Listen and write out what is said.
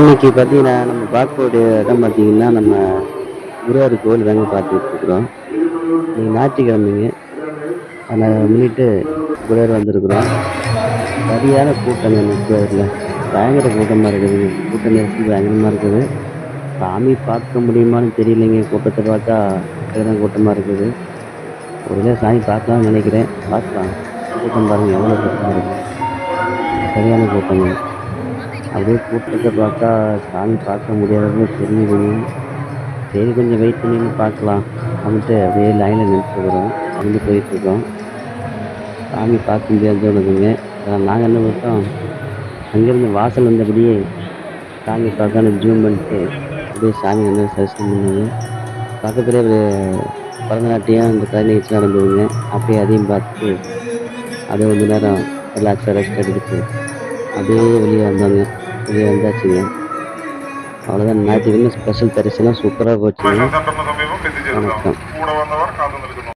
இன்னைக்கு பார்த்தீங்கன்னா, நம்ம பார்க்கக்கூடிய இடம் பார்த்தீங்கன்னா, நம்ம குருவாயூர் கோவில் தாங்க பார்த்துட்டு இருக்கிறோம். இன்னைக்கு ஞாயிற்றுக்கிழமைங்க. அத முன்னிட்டு குருவாயூர் வந்திருக்கிறோம். சரியான கூட்டங்க இன்னைக்கு குருவாயூர்ல. பயங்கர கூட்டமா இருக்குதுங்க. கூட்ட நெரிசல் பயங்கரமா இருக்குது. சாமி பார்க்க முடியுமான்னு தெரியலைங்க. கூட்டத்த பார்த்தா சரியான கூட்டமா இருக்குது. ஒரு தடவ சாமி பார்க்கலாம்னு நினைக்கிறேன். பார்க்கலாம். கூட்டம் பாருங்க எவ்வளோ கூட்டமா இருக்கு. சரியான கூட்டங்க. அப்படியே கூட்டத்த பார்த்தா சாமி பார்க்க முடியாததுன்னு தெரியுதுங்க. சரி கொஞ்சம் வெயிட் பண்ணி பார்க்கலாம் அப்படின்ட்டு அப்படியே லைனில் நின்றுட்டுருக்குறோம். நடந்து போயிட்டுருக்கோம். சாமி பார்க்க முடியாதுன்னு தோணுதுங்க. நாங்கள் என்ன பண்ணிட்டோம், அங்கேருந்து வாசல் வந்தபடியே சாமி பார்க்கலான்னு ஜூம் பண்ணிட்டு அப்படியே சாமி நல்லா தரிசனம் பண்ணோங்க. பக்கத்துலேயே ஒரு பரதநாட்டியம் இந்த கலை நிகழ்ச்சி நடந்ததுங்க. அப்படியே அதையும் பார்த்துட்டு அப்படியே கொஞ்ச நேரம் ரிலாக்ஸாக ரெஸ்ட் எடுத்துட்டு அப்படியே வெளியே வந்தோங்க. வெளியே வந்தாச்சுங்க. அவ்வளோதான் ஞாயிற்றுக்கிழமை ஸ்பெஷல் தரிசனம் சூப்பராக போச்சுங்க. സെന്ററിന് സമീപം എത്തിച്ചേരുന്നതാണ്. வணக்கம். കൂടെ വന്നവർ കാത്തു നിൽക്കുന്നു.